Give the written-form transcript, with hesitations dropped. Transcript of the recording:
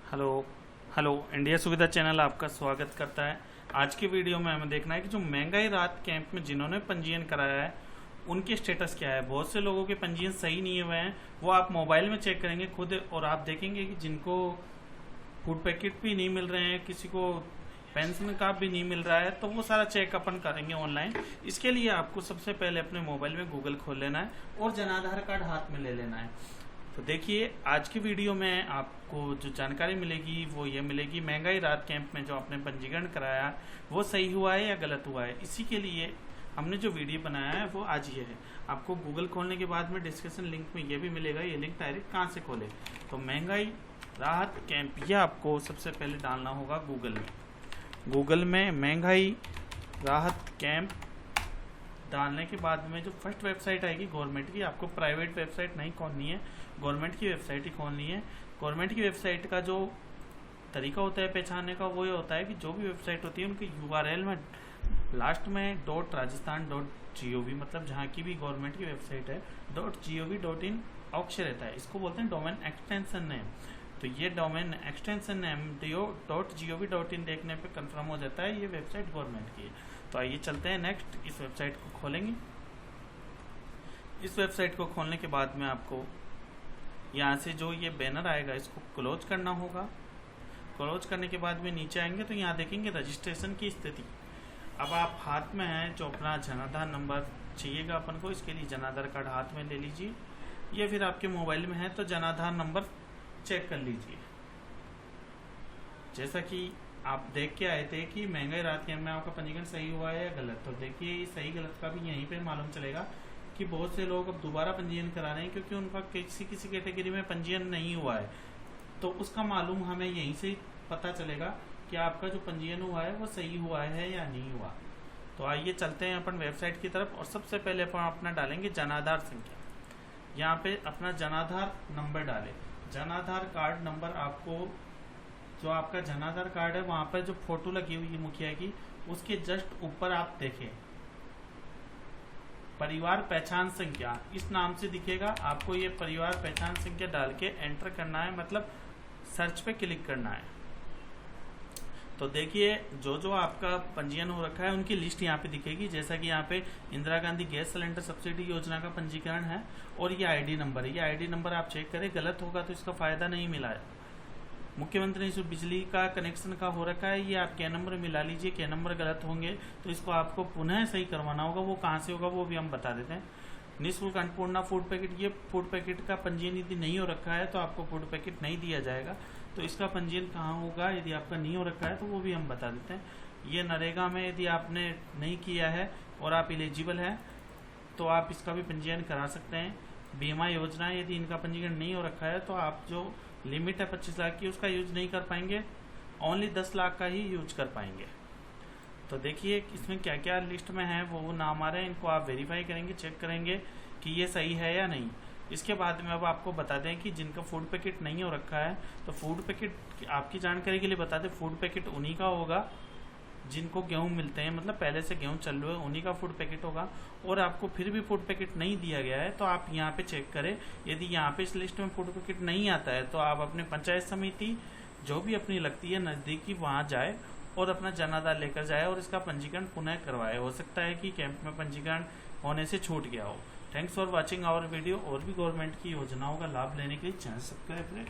Hello hello India सुविधा channel आपका स्वागत करता है। आज की वीडियो में हमें देखना है कि जो महंगाई राहत कैंप में जिन्होंने पंजीयन कराया है उनके स्टेटस क्या है। बहुत से लोगों के पंजीयन सही नहीं हुए हैं, वो आप मोबाइल में चेक करेंगे खुद और आप देखेंगे कि जिनको फूड पैकेट भी नहीं मिल रहे हैं, किसी को पेंशन का भी नहीं मिल रहा है, तो वो सारा चेक अपन करेंगे ऑनलाइन। इसके लिए आपको सबसे पहले अपने मोबाइल में गूगल खोल लेना है और जन आधार कार्ड हाथ में ले लेना है। तो देखिए आज की वीडियो में आपको जो जानकारी मिलेगी वो ये मिलेगी, महंगाई राहत कैंप में जो आपने पंजीकरण कराया वो सही हुआ है या गलत हुआ है। इसी के लिए हमने जो वीडियो बनाया है वो आज ये है। आपको गूगल खोलने के बाद में डिस्क्रिप्शन लिंक में ये भी मिलेगा, ये लिंक डायरेक्ट कहाँ से खोले। तो महंगाई राहत कैंप ये आपको सबसे पहले डालना होगा गूगल में महंगाई राहत कैंप डालने के बाद में जो फर्स्ट वेबसाइट आएगी गवर्नमेंट की, आपको प्राइवेट वेबसाइट नहीं खोलनी है, गवर्नमेंट की वेबसाइट ही खोलनी है। गवर्नमेंट की वेबसाइट का जो तरीका होता है पहचानने का वो ये होता है कि जो भी वेबसाइट होती है उनकी यूआरएल में लास्ट में .rajasthan.gov, मतलब जहाँ की भी गवर्नमेंट की वेबसाइट है .gov.in अवश्य रहता है। इसको बोलते हैं डोमेन एक्सटेंशन नेम। तो ये डोमेन एक्सटेंशन नेम .gov.in देखने पे कंफर्म हो जाता है ये वेबसाइट गवर्नमेंट की है। तो आइए चलते हैं नेक्स्ट, इस वेबसाइट को खोलेंगे। इस वेबसाइट को खोलने के बाद में आपको यहाँ से जो ये बैनर आएगा इसको क्लोज करना होगा। क्लोज करने के बाद में नीचे आएंगे तो यहाँ देखेंगे रजिस्ट्रेशन की स्थिति। अब आप हाथ में हैं जो अपना जन आधार नंबर चाहिएगा अपन को, इसके लिए जन आधार कार्ड हाथ में ले लीजिए, या फिर आपके मोबाइल में है तो जन आधार नंबर चेक कर लीजिए। जैसा कि आप देख के आए थे कि महंगाई राहत कैंप में आपका पंजीकरण सही हुआ है या गलत, तो देखिए सही गलत का भी यहीं पे मालूम चलेगा कि बहुत से लोग अब दोबारा पंजीयन करा रहे हैं क्योंकि उनका किसी कैटेगरी में पंजीयन नहीं हुआ है। तो उसका मालूम हमें यहीं से पता चलेगा कि आपका जो पंजीयन हुआ है वो सही हुआ है या नहीं हुआ। तो आइए चलते हैं अपन वेबसाइट की तरफ और सबसे पहले अपन अपना डालेंगे जन आधार संख्या। यहाँ पे अपना जन आधार नंबर डालें। जन आधार कार्ड नंबर आपको जो आपका जन आधार कार्ड है वहाँ पर जो फोटो लगी हुई है मुखिया की उसके जस्ट ऊपर आप देखें परिवार पहचान संख्या, इस नाम से दिखेगा। आपको ये परिवार पहचान संख्या डाल के एंटर करना है, मतलब सर्च पे क्लिक करना है। तो देखिए जो जो आपका पंजीयन हो रखा है उनकी लिस्ट यहाँ पे दिखेगी। जैसा कि यहाँ पे Indira Gandhi gas cylinder subsidy योजना का पंजीकरण है और ये आईडी नंबर है। ये आईडी नंबर आप चेक करें, गलत होगा तो इसका फायदा नहीं मिला है। मुख्यमंत्री जो बिजली का कनेक्शन का हो रखा है ये आप के नंबर मिला लीजिए, के नंबर गलत होंगे तो इसको आपको पुनः सही करवाना होगा। वो कहाँ से होगा वो भी हम बता देते हैं। निःशुल्क अन्नपूर्णा फूड पैकेट, ये फूड पैकेट का पंजीयन यदि नहीं हो रखा है तो आपको फूड पैकेट नहीं दिया जाएगा। तो इसका पंजीयन कहाँ होगा यदि आपका नहीं हो रखा है तो वो भी हम बता देते हैं। ये नरेगा में यदि आपने नहीं किया है और आप एलिजिबल हैं तो आप इसका भी पंजीयन करा सकते हैं। बीमा योजना यदि इनका पंजीकरण नहीं हो रखा है तो आप जो लिमिट है 25 लाख की उसका यूज नहीं कर पाएंगे, ओनली 10 लाख का ही यूज कर पाएंगे। तो देखिए इसमें क्या क्या लिस्ट में है वो नाम आ रहे हैं, इनको आप वेरीफाई करेंगे, चेक करेंगे कि ये सही है या नहीं। इसके बाद में अब आपको बता दें कि जिनका फूड पैकेट नहीं हो रखा है तो फूड पैकेट आपकी जानकारी के लिए बता दें, फूड पैकेट उन्हीं का होगा जिनको गेहूं मिलते हैं, मतलब पहले से गेहूं चल रहे हैं उन्हीं का फूड पैकेट होगा। और आपको फिर भी फूड पैकेट नहीं दिया गया है तो आप यहाँ पे चेक करें। यदि यहाँ पे इस लिस्ट में फूड पैकेट नहीं आता है तो आप अपने पंचायत समिति जो भी अपनी लगती है नज़दीकी वहाँ जाए और अपना जन आधार लेकर जाए और इसका पंजीकरण पुनः करवाए। हो सकता है कि कैंप में पंजीकरण होने से छूट गया हो। Thanks for watching our video. और भी गवर्नमेंट की योजनाओं का लाभ लेने के लिए चैनल सब्सक्राइब करें।